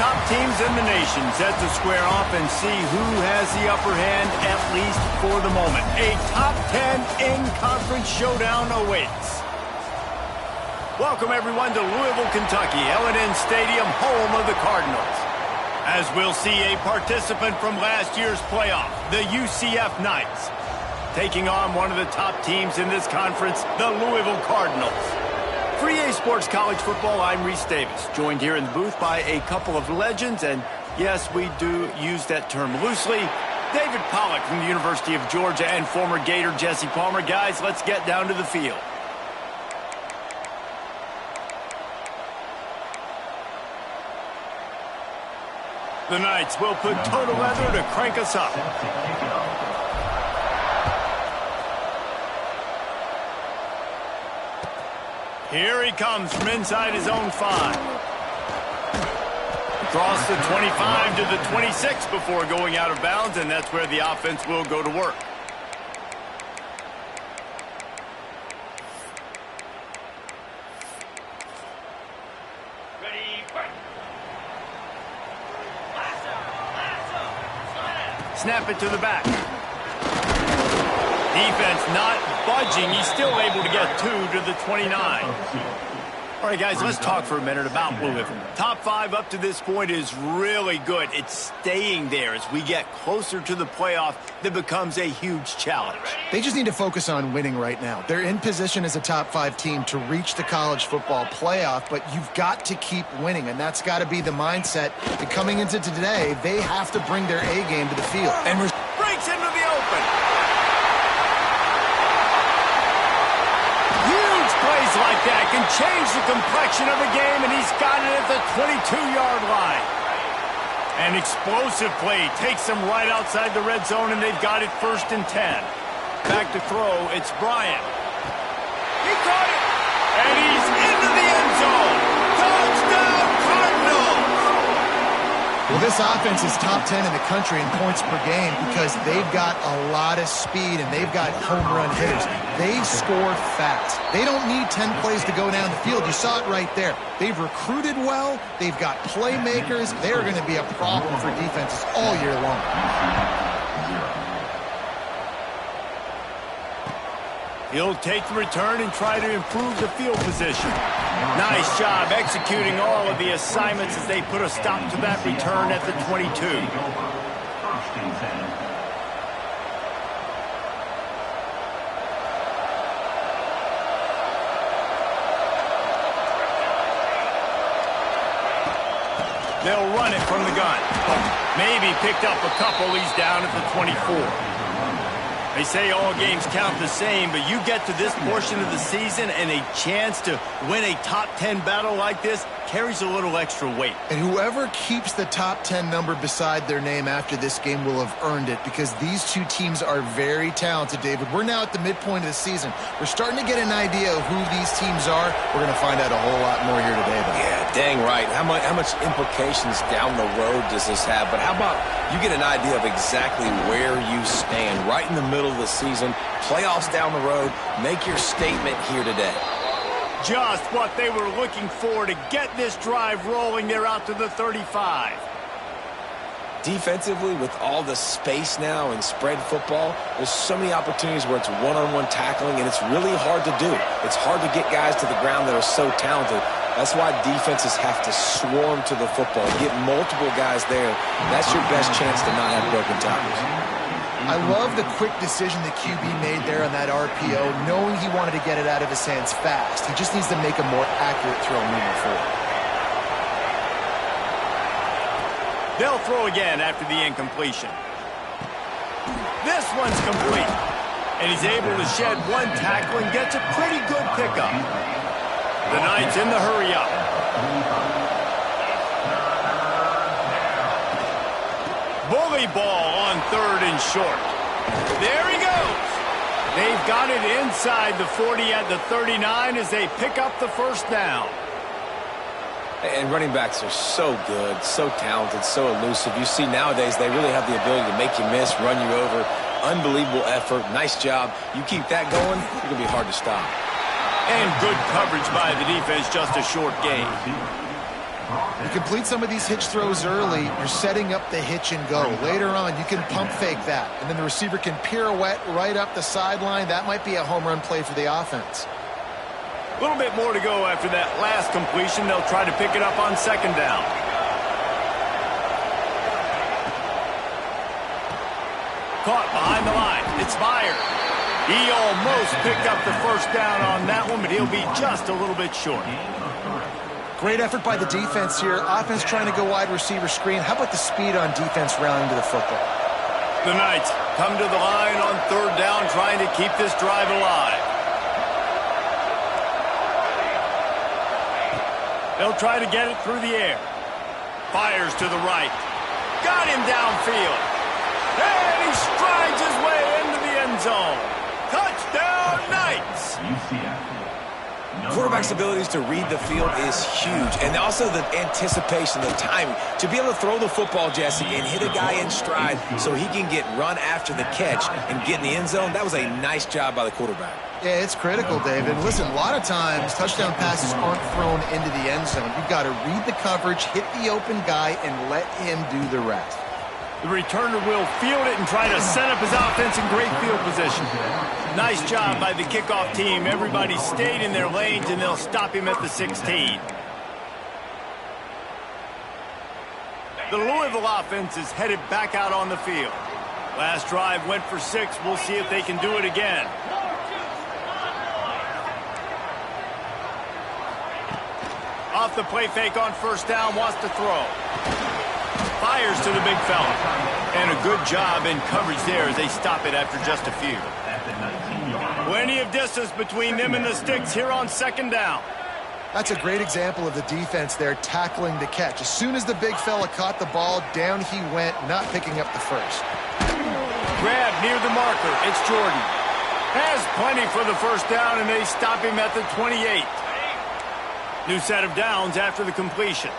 top teams in the nation set to square off and see who has the upper hand, at least for the moment. A top 10 in-conference showdown awaits. Welcome, everyone, to Louisville, Kentucky, L&N Stadium, home of the Cardinals. As we'll see a participant from last year's playoff, the UCF Knights, taking on one of the top teams in this conference, the Louisville Cardinals. For EA Sports College Football, I'm Reese Davis, joined here in the booth by a couple of legends, and yes, we do use that term loosely. David Pollack from the University of Georgia and former Gator Jesse Palmer. Guys, let's get down to the field. The Knights will put total leather to crank us up. Here he comes from inside his own 5. Across the 25 to the 26 before going out of bounds, and that's where the offense will go to work. Snap it to the back. Defense not budging. He's still able to get 2 to the 29. All right, guys, let's talk for a minute about Louisville. Top 5 up to this point is really good. It's staying there. As we get closer to the playoff, that becomes a huge challenge. They just need to focus on winning right now. They're in position as a top 5 team to reach the college football playoff, but you've got to keep winning, and that's got to be the mindset. And coming into today, they have to bring their A game to the field. And breaks into the open. Plays like that can change the complexion of a game, and he's got it at the 22-yard line. An explosive play takes them right outside the red zone, and they've got it 1st and 10. Back to throw, it's Bryant. He caught it, and he's into the end zone. Touchdown, Cardinals! Well, this offense is top 10 in the country in points per game because they've got a lot of speed and they've got home run hitters. They score fast. They don't need 10 plays to go down the field. You saw it right there. They've recruited well. They've got playmakers. They're going to be a problem for defenses all year long. He'll take the return and try to improve the field position. Nice job executing all of the assignments as they put a stop to that return at the 22. They'll run it from the gun. Maybe picked up a couple. He's down at the 24. They say all games count the same, but you get to this portion of the season and a chance to win a top 10 battle like this carries a little extra weight. And whoever keeps the top 10 number beside their name after this game will have earned it, because these two teams are very talented, David. We're now at the midpoint of the season. We're starting to get an idea of who these teams are. We're going to find out a whole lot more here today, though. Yeah, dang right. How much implications down the road does this have? But how about you get an idea of exactly where you stand right in the middle of the season, playoffs down the road, make your statement here today. Just what they were looking for to get this drive rolling. They're out to the 35. Defensively, with all the space now in spread football, there's so many opportunities where it's one-on-one tackling, and it's really hard to do. It's hard to get guys to the ground that are so talented. That's why defenses have to swarm to the football, get multiple guys there. That's your best chance to not have broken tackles. I love the quick decision the QB made there on that RPO, knowing he wanted to get it out of his hands fast. He just needs to make a more accurate throw moving forward. They'll throw again after the incompletion. This one's complete. And he's able to shed one tackle and gets a pretty good pickup. The Knights in the hurry-up. Bully ball on 3rd and short. There he goes. They've got it inside the 40 at the 39 as they pick up the 1st down. And running backs are so good, so talented, so elusive. You see nowadays they really have the ability to make you miss, run you over. Unbelievable effort. Nice job. You keep that going, it's going to be hard to stop. And good coverage by the defense, just a short gain. You complete some of these hitch throws early, you're setting up the hitch and go. Later on, you can pump fake that, and then the receiver can pirouette right up the sideline. That might be a home run play for the offense. A little bit more to go after that last completion. They'll try to pick it up on second down. Caught behind the line. It's Meyer. He almost picked up the first down on that one, but he'll be just a little bit short. Great effort by the defense here. Offense trying to go wide receiver screen. How about the speed on defense rallying to the football? The Knights come to the line on third down, trying to keep this drive alive. They'll try to get it through the air. Fires to the right. Got him downfield. And he strides his way into the end zone. Touchdown, Knights! Quarterback's abilities to read the field is huge, and also the anticipation, the timing. To be able to throw the football, Jesse, and hit a guy in stride so he can get run after the catch and get in the end zone, that was a nice job by the quarterback. Yeah, it's critical, David. Listen, a lot of times touchdown passes aren't thrown into the end zone. You've got to read the coverage, hit the open guy, and let him do the rest. The returner will field it and try to set up his offense in great field position. Nice job by the kickoff team. Everybody stayed in their lanes, and they'll stop him at the 16. The Louisville offense is headed back out on the field. Last drive went for 6. We'll see if they can do it again. Off the play fake on first down, wants to throw. Fires to the big fella. And a good job in coverage there as they stop it after just a few. Plenty of distance between them and the sticks here on second down. That's a great example of the defense there tackling the catch. As soon as the big fella caught the ball, down he went, not picking up the first. Grab near the marker. It's Jordan. Has plenty for the first down, and they stop him at the 28. New set of downs after the completion.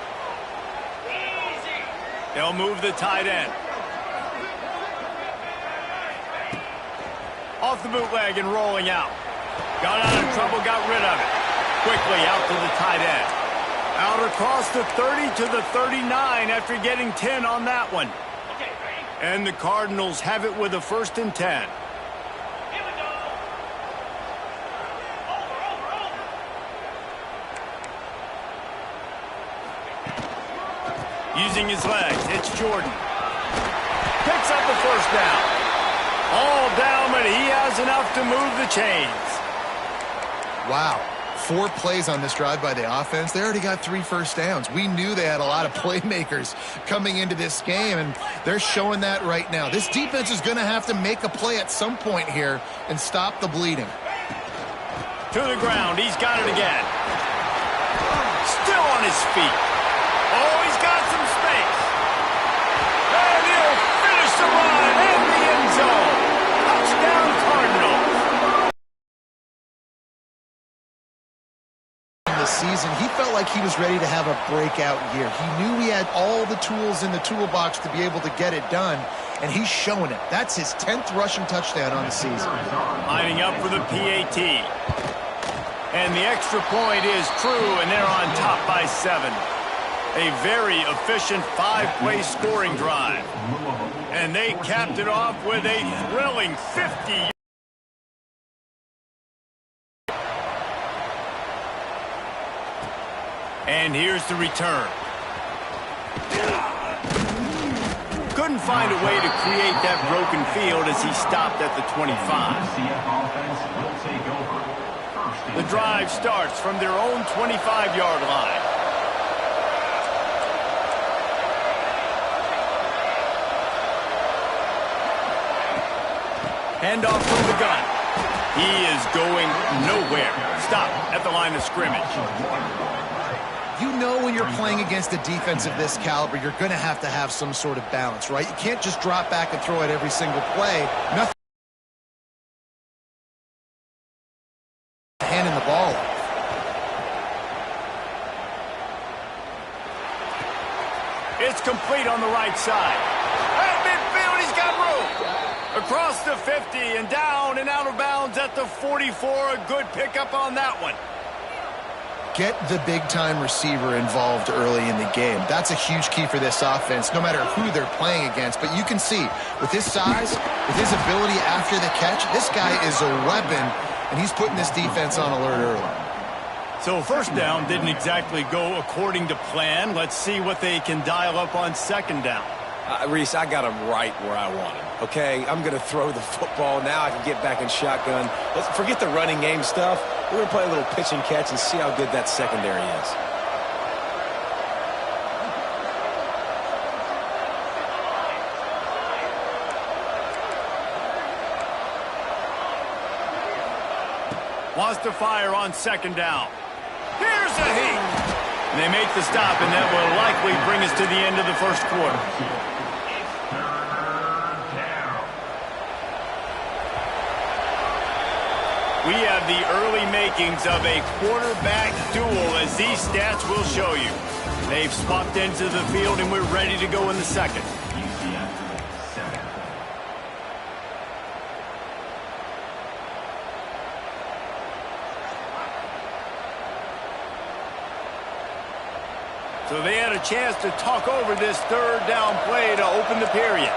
They'll move the tight end. Off the bootleg and rolling out. Got out of trouble, got rid of it. Quickly out to the tight end. Out across the 30 to the 39 after getting 10 on that one. And the Cardinals have it with a 1st and 10. Using his legs, it's Jordan. Picks up the first down. All down, but he has enough to move the chains. Wow. 4 plays on this drive by the offense. They already got 3 first downs. We knew they had a lot of playmakers coming into this game, and they're showing that right now. This defense is going to have to make a play at some point here and stop the bleeding. To the ground. He's got it again. Still on his feet. Oh, he's got some space. And he'll finish the run in the end zone. Touchdown, Cardinals. In the season, he felt like he was ready to have a breakout year. He knew he had all the tools in the toolbox to be able to get it done, and he's showing it. That's his 10th rushing touchdown on the season. Lining up for the PAT. And the extra point is true, and they're on top by 7. A very efficient 5-play scoring drive. And they capped it off with a thrilling 50. And here's the return. Couldn't find a way to create that broken field as he stopped at the 25. The drive starts from their own 25-yard line. Handoff from the gun. He is going nowhere. Stop at the line of scrimmage. You know when you're playing against a defense of this caliber, you're going to have some sort of balance, right? You can't just drop back and throw it every single play. Nothing. Handing the ball off. It's complete on the right side. At midfield, he's got room. Across the 50 and down and out of bounds at the 44. A good pickup on that one. get the big-time receiver involved early in the game. That's a huge key for this offense, no matter who they're playing against. But you can see, with his size, with his ability after the catch, this guy is a weapon, and he's putting this defense on alert early. So first down didn't exactly go according to plan. Let's see what they can dial up on second down. Reese, I got him right where I want him. Okay, I'm going to throw the football. Now I can get back in shotgun. Let's forget the running game stuff. We're going to play a little pitch and catch and see how good that secondary is. Wants to fire on second down. Here's a heat. And they make the stop, and that will likely bring us to the end of the first quarter. We have the early makings of a quarterback duel, as these stats will show you. They've swapped into the field, and we're ready to go in the second. So they had a chance to talk over this third down play to open the period.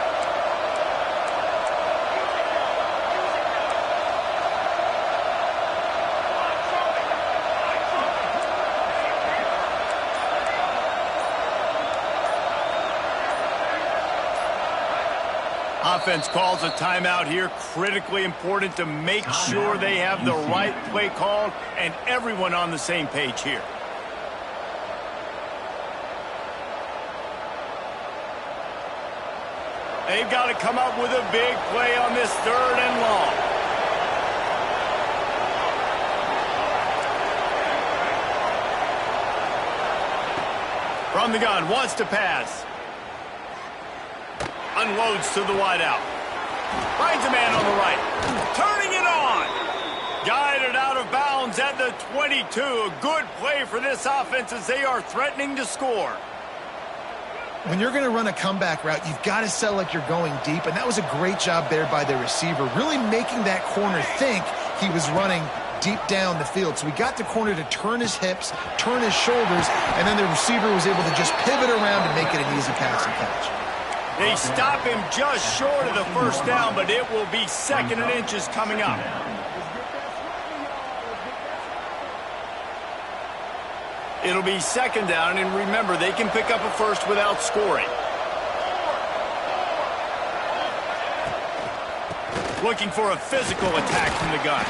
Offense calls a timeout here. Critically important to make sure they have the right play called and everyone on the same page here. They've got to come up with a big play on this third and long. From the gun, wants to pass. Unloads to the wideout. Finds a man on the right. Turning it on. Guided out of bounds at the 22. A good play for this offense as they are threatening to score. When you're going to run a comeback route, you've got to sell like you're going deep, and that was a great job there by the receiver, really making that corner think he was running deep down the field. So we got the corner to turn his hips, turn his shoulders, and then the receiver was able to just pivot around and make it an easy pass and catch. They stop him just short of the first down, but it will be second and inches coming up. It'll be second down, and remember, they can pick up a first without scoring. Looking for a physical attack from the gun.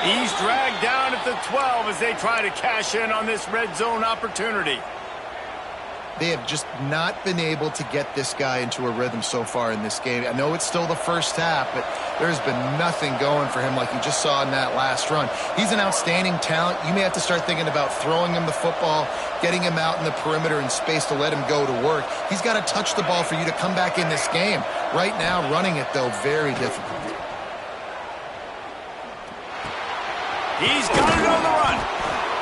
He's dragged down at the 12 as they try to cash in on this red zone opportunity. They have just not been able to get this guy into a rhythm so far in this game. I know it's still the first half, but there's been nothing going for him like you just saw in that last run. He's an outstanding talent. You may have to start thinking about throwing him the football, getting him out in the perimeter in space to let him go to work. He's got to touch the ball for you to come back in this game. Right now, running it, though, very difficult. He's got it on the run.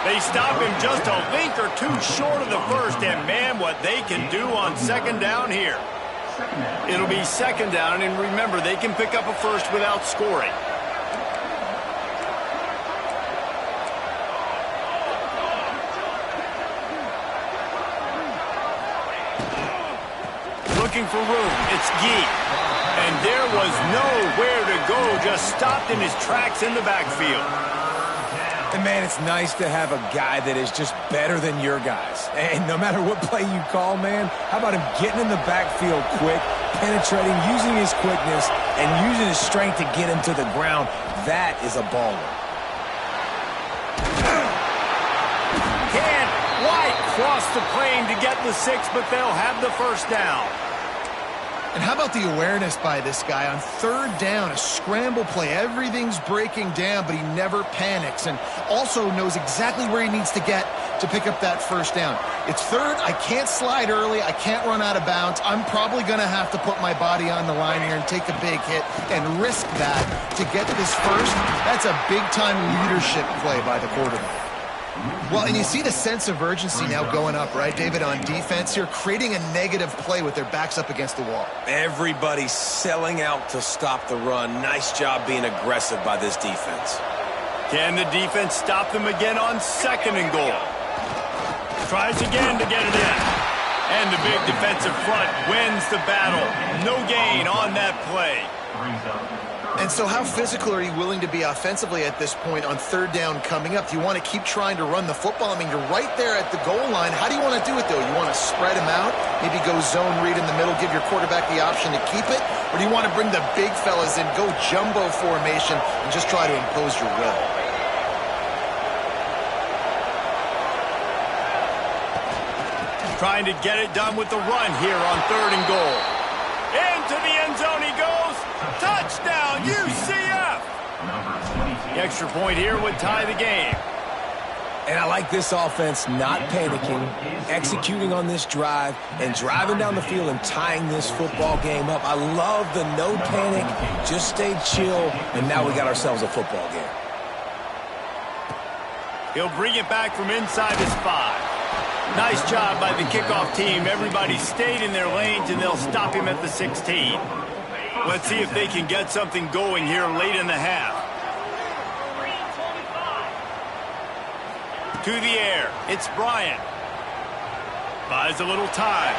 They stop him just a link or two short of the first, and man, what they can do on second down here. It'll be second down, and remember, they can pick up a first without scoring. Looking for room, it's Gee. And there was nowhere to go, just stopped in his tracks in the backfield. And, man, it's nice to have a guy that is just better than your guys. And no matter what play you call, man, how about him getting in the backfield quick, penetrating, using his quickness, and using his strength to get him to the ground? That is a baller. Can't quite cross the plane to get the 6, but they'll have the first down. And how about the awareness by this guy on third down, a scramble play. Everything's breaking down, but he never panics and also knows exactly where he needs to get to pick up that first down. It's third. I can't slide early. I can't run out of bounds. I'm probably going to have to put my body on the line here and take a big hit and risk that to get this first. That's a big-time leadership play by the quarterback. Well, and you see the sense of urgency now going up, right, David, on defense here, creating a negative play with their backs up against the wall. Everybody's selling out to stop the run. Nice job being aggressive by this defense. Can the defense stop them again on second and goal? Tries again to get it in. And the big defensive front wins the battle. No gain on that play. And so how physical are you willing to be offensively at this point on third down coming up? Do you want to keep trying to run the football? I mean, you're right there at the goal line. How do you want to do it, though? You want to spread him out, maybe go zone read in the middle, give your quarterback the option to keep it? Or do you want to bring the big fellas in, go jumbo formation, and just try to impose your will? Trying to get it done with the run here on 3rd and goal. Into the end zone he goes. Touchdown, UCF! The extra point here would tie the game. And I like this offense not panicking, executing on this drive, and driving down the field and tying this football game up. I love the no panic, just stay chill, and now we got ourselves a football game. He'll bring it back from inside his 5. Nice job by the kickoff team. Everybody stayed in their lanes, and they'll stop him at the 16. Let's see if they can get something going here late in the half. To the air, it's Bryant. Buys a little time.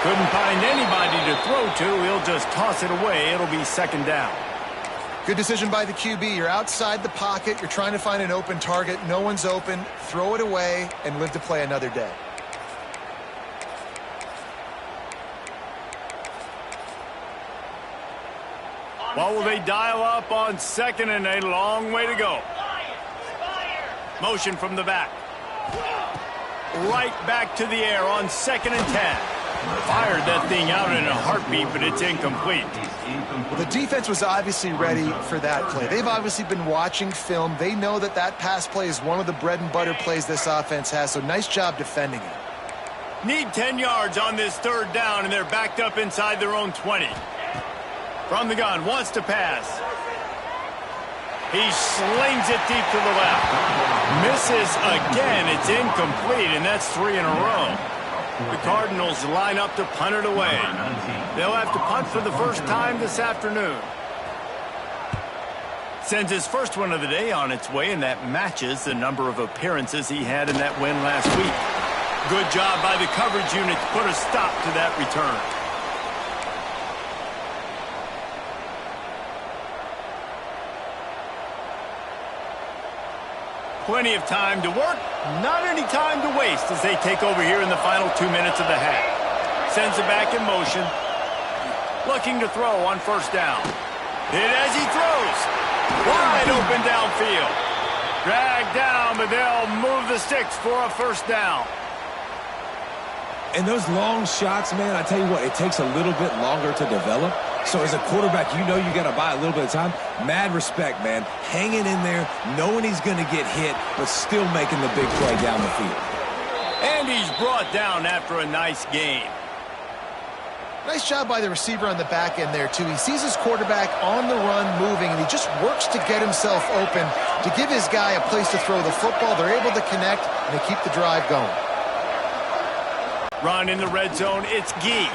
Couldn't find anybody to throw to. He'll just toss it away. It'll be 2nd down. Good decision by the QB. You're outside the pocket. You're trying to find an open target. No one's open. Throw it away and live to play another day. What will they dial up on 2nd and a long way to go? Motion from the back. Right back to the air on 2nd and 10. Fired that thing out in a heartbeat, but it's incomplete. Well, the defense was obviously ready for that play. They've obviously been watching film. They know that that pass play is one of the bread and butter plays this offense has, so nice job defending it. Need 10 yards on this 3rd down, and they're backed up inside their own 20. From the gun, wants to pass. He slings it deep to the left. Misses again. It's incomplete, and that's 3 in a row. The Cardinals line up to punt it away. They'll have to punt for the first time this afternoon. Sends his first one of the day on its way, and that matches the number of appearances he had in that win last week. Good job by the coverage unit to put a stop to that return. Plenty of time to work, not any time to waste as they take over here in the final 2 minutes of the half. Sends it back in motion. Looking to throw on 1st down. Hit as he throws. Wide open downfield. Dragged down, but they'll move the sticks for a 1st down. And those long shots, man, I tell you what, it takes a little bit longer to develop. So as a quarterback, you know you got to buy a little bit of time. Mad respect, man. Hanging in there, knowing he's going to get hit, but still making the big play down the field. And he's brought down after a nice game. Nice job by the receiver on the back end there, too. He sees his quarterback on the run moving, and he just works to get himself open to give his guy a place to throw the football. They're able to connect, and they keep the drive going. Run in the red zone, it's Gee.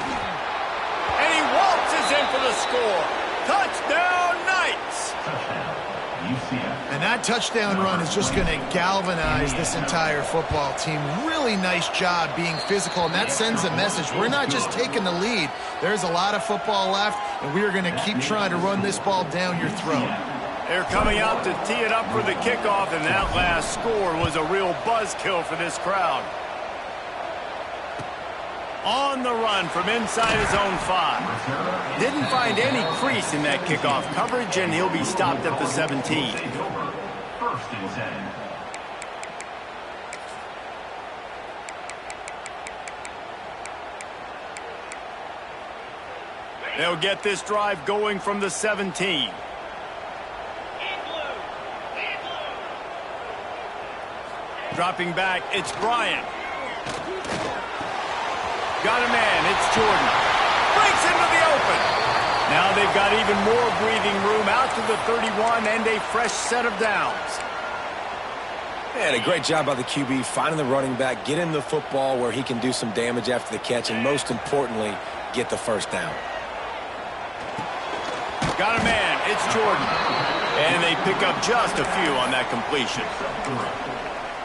And he waltzes in for the score. Touchdown, Knights! And that touchdown run is just going to galvanize this entire football team. Really nice job being physical, and that sends a message. We're not just taking the lead. There's a lot of football left, and we are going to keep trying to run this ball down your throat. They're coming out to tee it up for the kickoff, and that last score was a real buzzkill for this crowd. On the run from inside his own 5. Didn't find any crease in that kickoff coverage, and he'll be stopped at the 17. They'll get this drive going from the 17. Dropping back, it's Bryant. Got a man, it's Jordan. Breaks into the open. Now they've got even more breathing room out to the 31 and a fresh set of downs. And a great job by the QB finding the running back, getting the football where he can do some damage after the catch, and most importantly, get the 1st down. Got a man, it's Jordan. And they pick up just a few on that completion.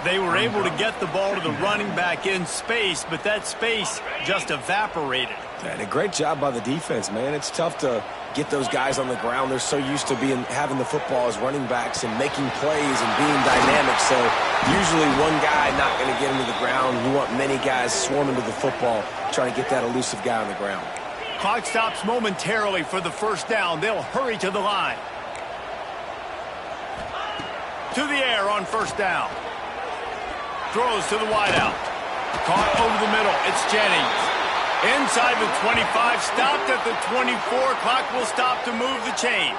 They were able to get the ball to the running back in space, but that space just evaporated. And a great job by the defense, man. It's tough to get those guys on the ground. They're so used to having the football as running backs and making plays and being dynamic. So usually one guy not going to get into the ground. You want many guys swarming to the football, trying to get that elusive guy on the ground. Clock stops momentarily for the first down. They'll hurry to the line. To the air on first down. Throws to the wideout. Caught over the middle. It's Jennings. Inside the 25. Stopped at the 24. Clock will stop to move the chains.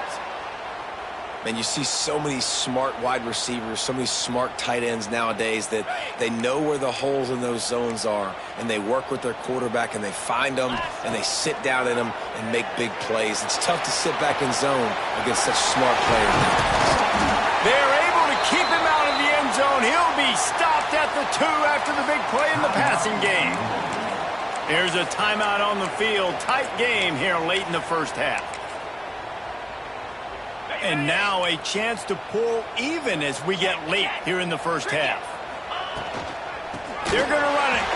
Man, you see so many smart wide receivers, so many smart tight ends nowadays that they know where the holes in those zones are, and they work with their quarterback, and they find them, and they sit down in them and make big plays. It's tough to sit back in zone against such smart players. They're able to keep him out of the end zone. He'll be stopped at the 2 after the big play in the passing game. There's a timeout on the field. Tight game here late in the first half. And now a chance to pull even as we get late here in the first half. They're going to run it.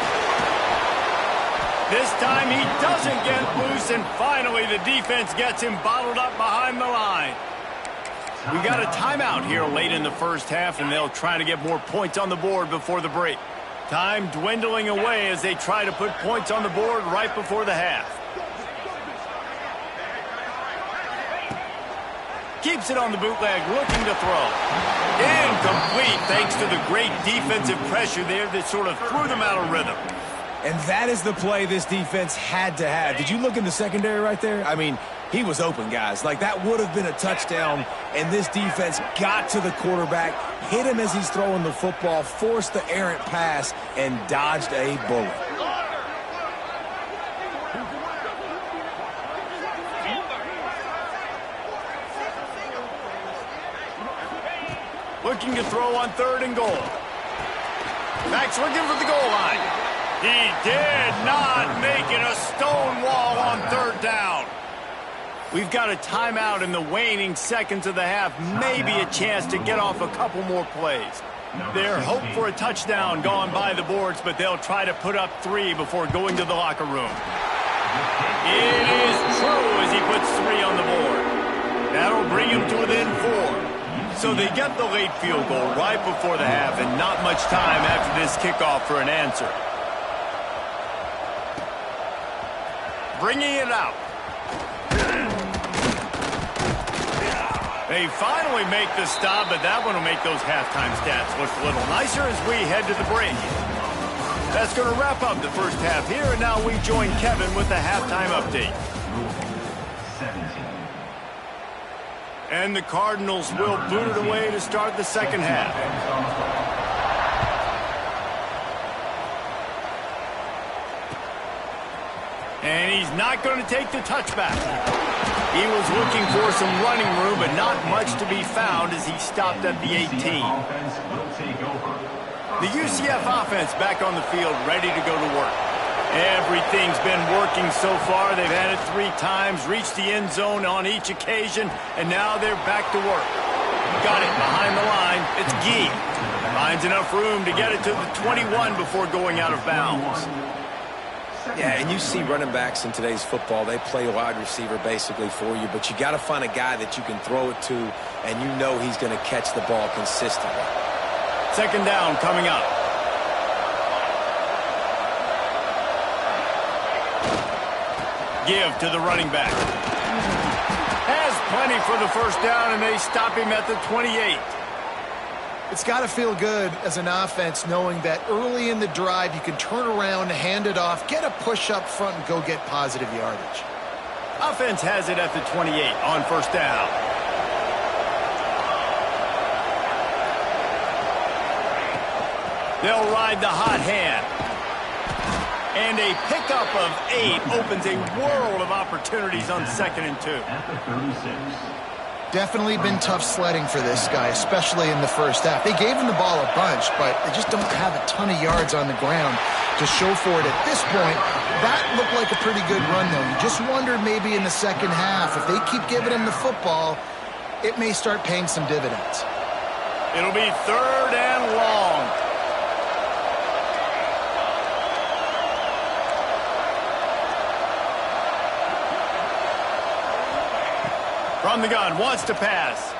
This time he doesn't get loose, and finally the defense gets him bottled up behind the line. We got a timeout here late in the first half, and they'll try to get more points on the board before the break. Time dwindling away as they try to put points on the board right before the half. Keeps it on the bootleg, looking to throw. Incomplete thanks to the great defensive pressure there that sort of threw them out of rhythm. And that is the play this defense had to have. Did you look in the secondary right there? I mean, he was open, guys. Like, that would have been a touchdown, and this defense got to the quarterback, hit him as he's throwing the football, forced the errant pass, and dodged a bullet. Looking to throw on 3rd and goal. Max looking for the goal line. He did not make it. A stone wall on 3rd down. We've got a timeout in the waning seconds of the half. Maybe a chance to get off a couple more plays. Their hope for a touchdown gone by the boards, but they'll try to put up 3 before going to the locker room. It is true as he puts 3 on the board. That'll bring him to within 4. So they get the late field goal right before the half, and not much time after this kickoff for an answer. Bringing it out. They finally make the stop, but that one will make those halftime stats look a little nicer as we head to the break. That's going to wrap up the first half here, and now we join Kevin with the halftime update. And the Cardinals will boot it away to start the second half. And he's not going to take the touchback. He was looking for some running room, but not much to be found as he stopped at the 18. The UCF offense back on the field, ready to go to work. Everything's been working so far. They've had it 3 times, reached the end zone on each occasion, and now they're back to work. Got it behind the line. It's Gee. Finds enough room to get it to the 21 before going out of bounds. Yeah, and you see running backs in today's football, they play wide receiver basically for you, but you got to find a guy that you can throw it to, and you know he's going to catch the ball consistently. Second down coming up. Give to the running back. Has plenty for the first down, and they stop him at the 28. It's got to feel good as an offense knowing that early in the drive you can turn around, hand it off, get a push up front, and go get positive yardage. Offense has it at the 28 on first down. They'll ride the hot hand. And a pickup of 8 opens a world of opportunities on 2nd and 2. Definitely been tough sledding for this guy, especially in the first half. They gave him the ball a bunch, but they just don't have a ton of yards on the ground to show for it at this point. That looked like a pretty good run, though. You just wondered maybe in the second half, if they keep giving him the football, it may start paying some dividends. It'll be 3rd and long. From the gun, wants to pass.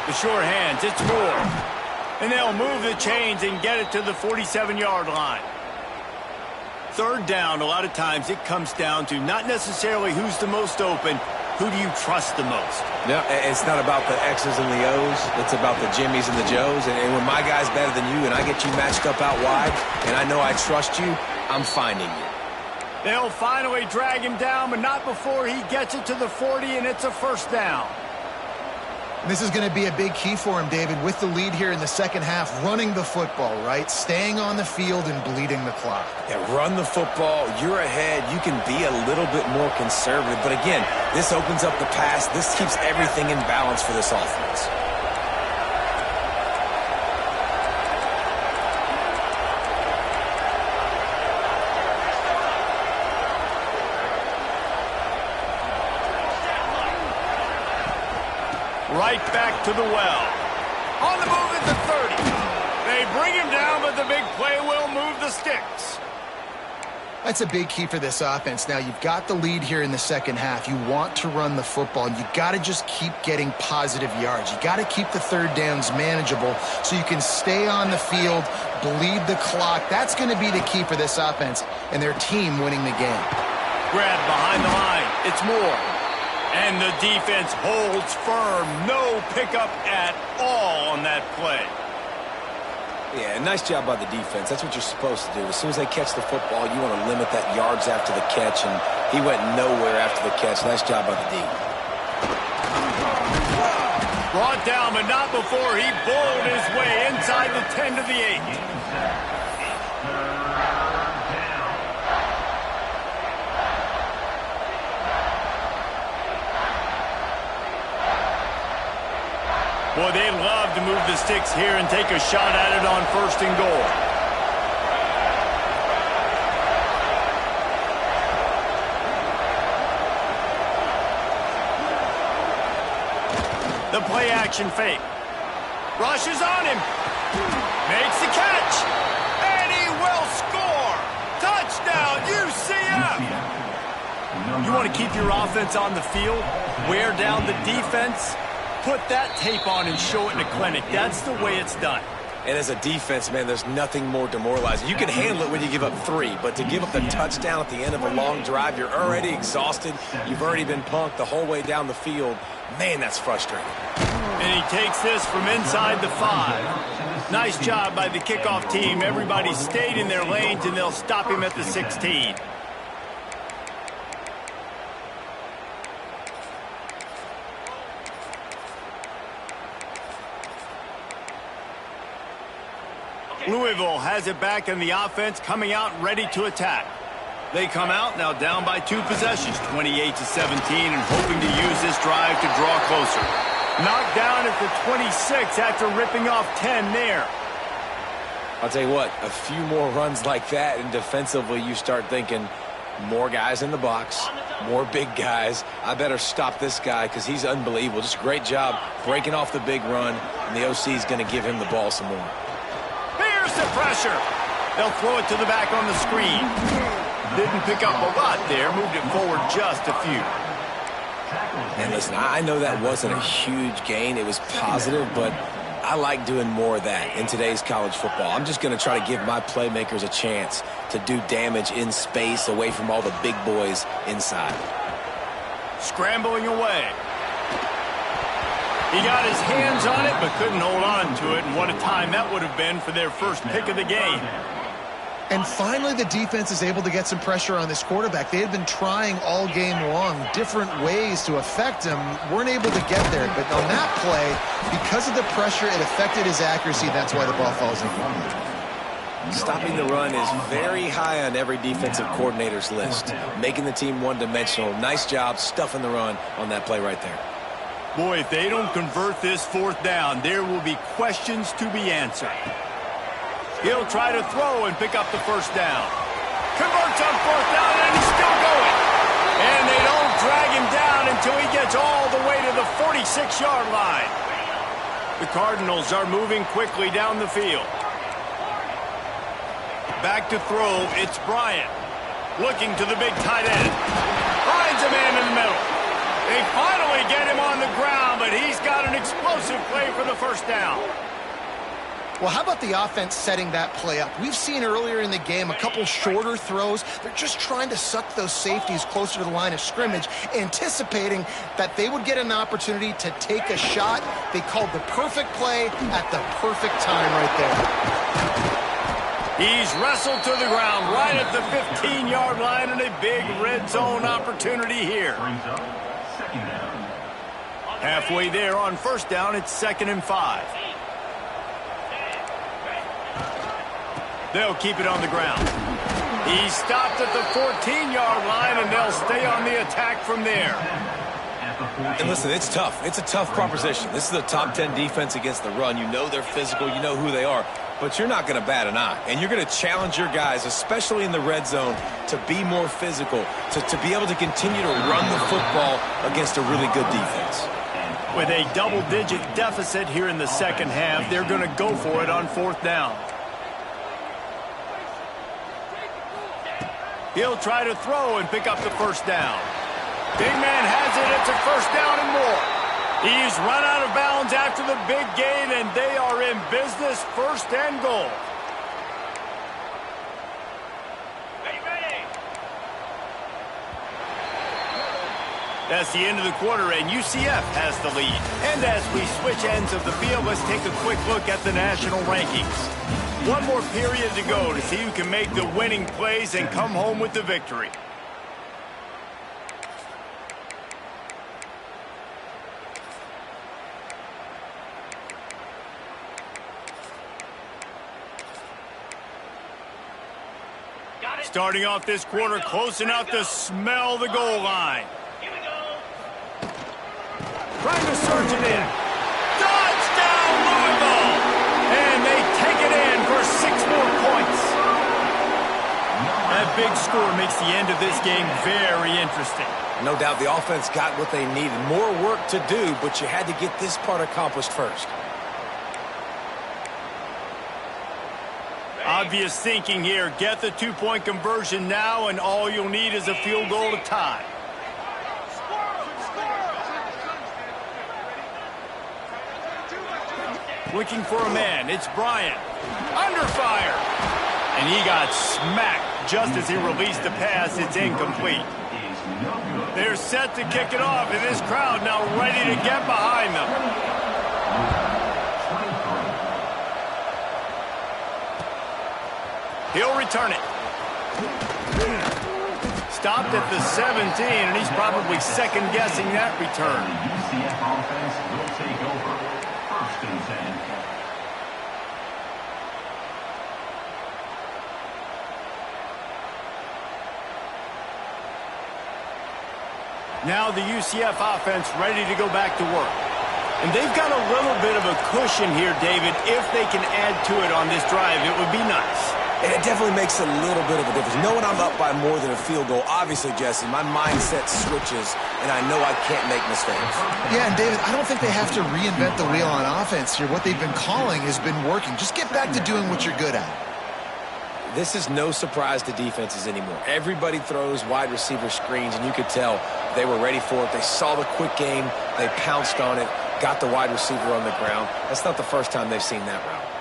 The short hands, it's Moore. And they'll move the chains and get it to the 47-yard line. Third down, a lot of times it comes down to not necessarily who's the most open, who do you trust the most? No, it's not about the X's and the O's. It's about the Jimmys and the Joes. And when my guy's better than you and I get you matched up out wide and I know I trust you, I'm finding you. They'll finally drag him down, but not before he gets it to the 40, and it's a first down. This is going to be a big key for him, David, with the lead here in the second half, running the football, right? Staying on the field and bleeding the clock. Yeah, run the football. You're ahead. You can be a little bit more conservative. But again, this opens up the pass. This keeps everything in balance for this offense. Right back to the well. On the move at the 30. They bring him down, but the big play will move the sticks. That's a big key for this offense. Now, you've got the lead here in the second half. You want to run the football. You got to just keep getting positive yards. You got to keep the third downs manageable so you can stay on the field, bleed the clock. That's going to be the key for this offense and their team winning the game. Grab behind the line. It's Moore. And the defense holds firm. No pickup at all on that play. Yeah, nice job by the defense. That's what you're supposed to do. As soon as they catch the football, you want to limit that yards after the catch, and he went nowhere after the catch. Nice job by the D. Brought down, but not before he bowled his way inside the 10 to the 8. Boy, they love to move the sticks here and take a shot at it on first and goal. The play action fake. Rushes on him. Makes the catch. And he will score. Touchdown, UCF. You want to keep your offense on the field, wear down the defense, put that tape on and show it in a clinic. That's the way it's done. And as a defense, man, there's nothing more demoralizing. You can handle it when you give up 3, but to give up the touchdown at the end of a long drive, you're already exhausted. You've already been punked the whole way down the field. Man, that's frustrating. And he takes this from inside the 5. Nice job by the kickoff team. Everybody stayed in their lanes, and they'll stop him at the 16. Louisville has it back in the offense, coming out ready to attack. They come out now down by 2 possessions, 28-17, and hoping to use this drive to draw closer. Knocked down at the 26 after ripping off 10 there. I'll tell you what, a few more runs like that, and defensively you start thinking, more guys in the box, more big guys. I better stop this guy because he's unbelievable. Just a great job breaking off the big run, and the OC is going to give him the ball some more. Here's the pressure. They'll throw it to the back on the screen. Didn't pick up a lot there. Moved it forward just a few. And listen, I know that wasn't a huge gain. It was positive, but I like doing more of that in today's college football. I'm just going to try to give my playmakers a chance to do damage in space away from all the big boys inside. Scrambling away. He got his hands on it, but couldn't hold on to it. And what a time that would have been for their first pick of the game. And finally, the defense is able to get some pressure on this quarterback. They had been trying all game long different ways to affect him. Weren't able to get there. But on that play, because of the pressure, it affected his accuracy. That's why the ball falls in. Stopping the run is very high on every defensive coordinator's list. Making the team one-dimensional. Nice job stuffing the run on that play right there. Boy, if they don't convert this 4th down, there will be questions to be answered. He'll try to throw and pick up the first down. Converts on 4th down, and he's still going. And they don't drag him down until he gets all the way to the 46-yard line. The Cardinals are moving quickly down the field. Back to throw, it's Bryant. Looking to the big tight end. Finds a man in the middle. They finally get him on the ground, but he's got an explosive play for the first down. Well, how about the offense setting that play up? We've seen earlier in the game a couple shorter throws. They're just trying to suck those safeties closer to the line of scrimmage, anticipating that they would get an opportunity to take a shot. They called the perfect play at the perfect time right there. He's wrestled to the ground right at the 15-yard line, and a big red zone opportunity here. Halfway there on first down, it's 2nd and 5. They'll keep it on the ground. He stopped at the 14-yard line, and they'll stay on the attack from there. And listen, it's tough. It's a tough proposition. This is a top 10 defense against the run. You know they're physical. You know who they are. But you're not going to bat an eye. And you're going to challenge your guys, especially in the red zone, to be more physical, to be able to continue to run the football against a really good defense. With a double-digit deficit here in the second half, they're going to go for it on 4th down. He'll try to throw and pick up the first down. Big man has it. It's a first down and more. He's run out of bounds after the big gain, and they are in business, 1st and goal. That's the end of the quarter, and UCF has the lead. And as we switch ends of the field, let's take a quick look at the national rankings. One more period to go to see who can make the winning plays and come home with the victory. Starting off this quarter, close enough to smell the goal line. Trying to surge it in. Touchdown, Louisville! And they take it in for 6 more points. That big score makes the end of this game very interesting. No doubt the offense got what they needed. More work to do, but you had to get this part accomplished first. Obvious thinking here. Get the 2-point conversion now, and all you'll need is a field goal to tie. Looking for a man. It's Bryant. Under fire. And he got smacked just as he released the pass. It's incomplete. They're set to kick it off, and this crowd now ready to get behind them. He'll return it. Stopped at the 17, and he's probably second-guessing that return. UCF offense will take over. 1st and 10. Now the UCF offense ready to go back to work. And they've got a little bit of a cushion here, David. If they can add to it on this drive, it would be nice. And it definitely makes a little bit of a difference. Knowing I'm up by more than a field goal, obviously, Jesse, my mindset switches, and I know I can't make mistakes. Yeah, and David, I don't think they have to reinvent the wheel on offense here. What they've been calling has been working. Just get back to doing what you're good at. This is no surprise to defenses anymore. Everybody throws wide receiver screens, and you could tell they were ready for it. They saw the quick game. They pounced on it, got the wide receiver on the ground. That's not the first time they've seen that route.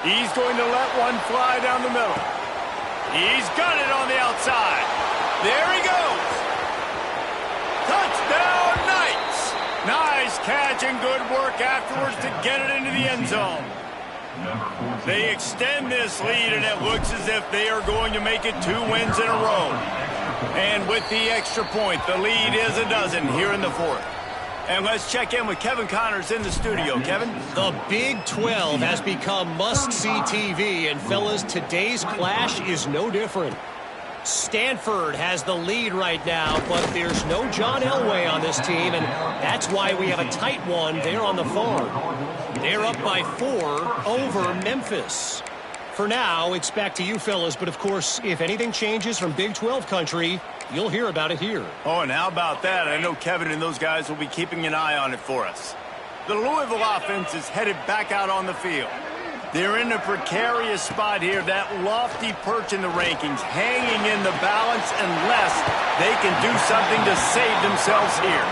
He's going to let one fly down the middle. He's got it on the outside. There he goes. Touchdown, Knights. Nice catch and good work afterwards to get it into the end zone. They extend this lead, and it looks as if they are going to make it 2 wins in a row. And with the extra point, the lead is a dozen here in the 4th. And let's check in with Kevin Connors in the studio. Kevin? The Big 12 has become must-see TV, and fellas, today's clash is no different. Stanford has the lead right now, but there's no John Elway on this team, and that's why we have a tight one there on the farm. They're up by 4 over Memphis. For now, it's back to you fellas, but of course, if anything changes from Big 12 country, you'll hear about it here. Oh, and how about that? I know Kevin and those guys will be keeping an eye on it for us. The Louisville offense is headed back out on the field. They're in a precarious spot here, that lofty perch in the rankings, hanging in the balance unless they can do something to save themselves here.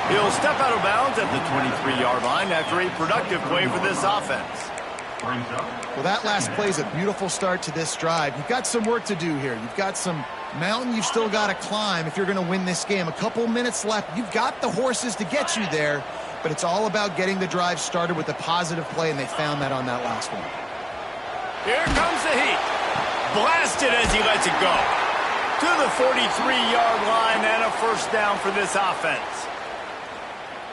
He'll step out of bounds at the 23-yard line after a productive play for this offense. Well, that last play is a beautiful start to this drive. You've got some work to do here. You've got some mountain you've still got to climb if you're going to win this game. A couple minutes left. You've got the horses to get you there, but it's all about getting the drive started with a positive play, and they found that on that last one. Here comes the heat. Blasted as he lets it go. To the 43-yard line and a first down for this offense.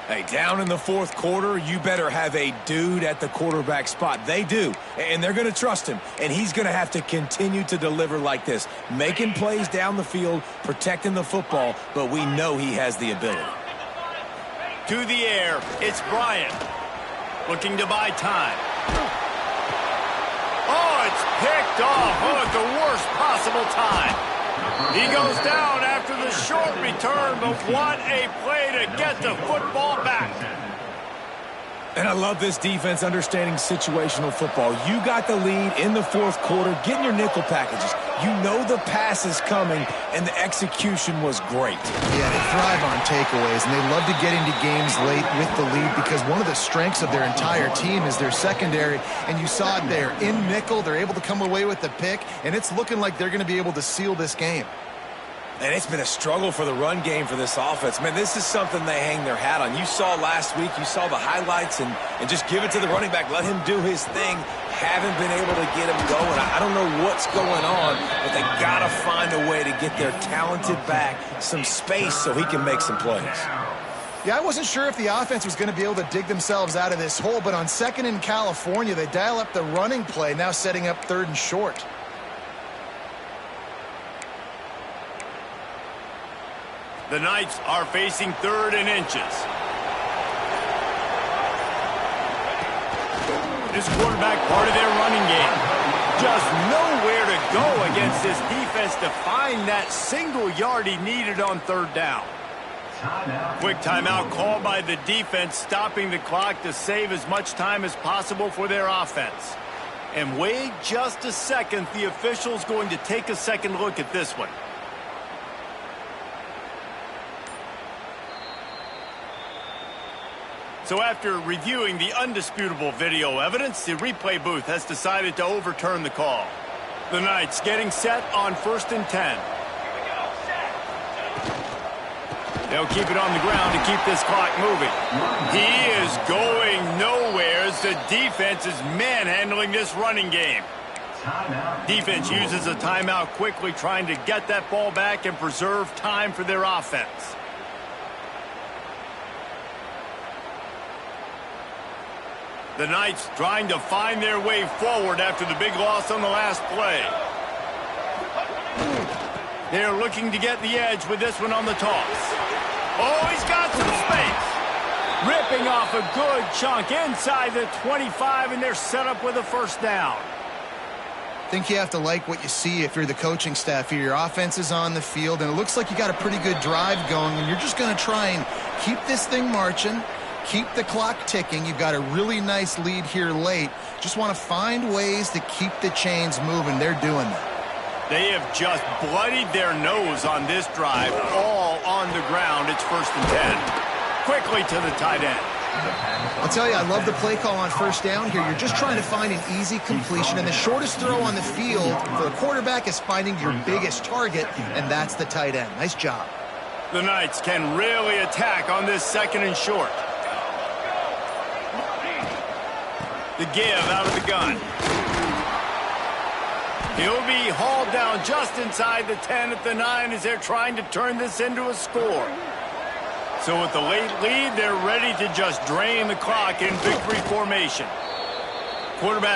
Hey, down in the fourth quarter, you better have a dude at the quarterback spot. They do, and they're going to trust him, and he's going to have to continue to deliver like this, making plays down the field, protecting the football, but we know he has the ability. To the air, it's Bryant, looking to buy time. Oh, it's picked off. Oh, at the worst possible time. He goes down after the short return, but what a play to get the football back. And I love this defense understanding situational football. You got the lead in the fourth quarter, getting your nickel packages. You know the pass is coming, and the execution was great. Yeah, they thrive on takeaways, and they love to get into games late with the lead because one of the strengths of their entire team is their secondary, and you saw it there. In nickel, they're able to come away with the pick, and it's looking like they're going to be able to seal this game. And it's been a struggle for the run game for this offense. Man, this is something they hang their hat on. You saw last week, you saw the highlights, and just give it to the running back. Let him do his thing. Haven't been able to get him going. I don't know what's going on, but they got to find a way to get their talented back some space so he can make some plays. Yeah, I wasn't sure if the offense was going to be able to dig themselves out of this hole, but on second in California, they dial up the running play, now setting up third and short. The Knights are facing third and inches. This quarterback part of their running game. Just nowhere to go against this defense to find that single yard he needed on third down. Quick timeout called by the defense, stopping the clock to save as much time as possible for their offense. And wait just a second, the official's going to take a second look at this one. So after reviewing the undisputable video evidence, the replay booth has decided to overturn the call. The Knights getting set on 1st and 10. They'll keep it on the ground to keep this clock moving. He is going nowhere as the defense is manhandling this running game. Defense uses a timeout quickly, trying to get that ball back and preserve time for their offense. The Knights trying to find their way forward after the big loss on the last play. They're looking to get the edge with this one on the toss. Oh, he's got some space. Ripping off a good chunk inside the 25, and they're set up with a first down. I think you have to like what you see if you're the coaching staff here. Your offense is on the field, and it looks like you got a pretty good drive going, and you're just going to try and keep this thing marching. Keep the clock ticking. You've got a really nice lead here late. Just want to find ways to keep the chains moving. They're doing that. They have just bloodied their nose on this drive, all on the ground. It's 1st and 10. Quickly to the tight end. I'll tell you, I love the play call on first down here. You're just trying to find an easy completion, and the shortest throw on the field for a quarterback is finding your biggest target, and that's the tight end. Nice job. The Knights can really attack on this 2nd and short. The give out of the gun. He'll be hauled down just inside the 10 at the 9 as they're trying to turn this into a score. So with the late lead, they're ready to just drain the clock in victory formation. Quarterback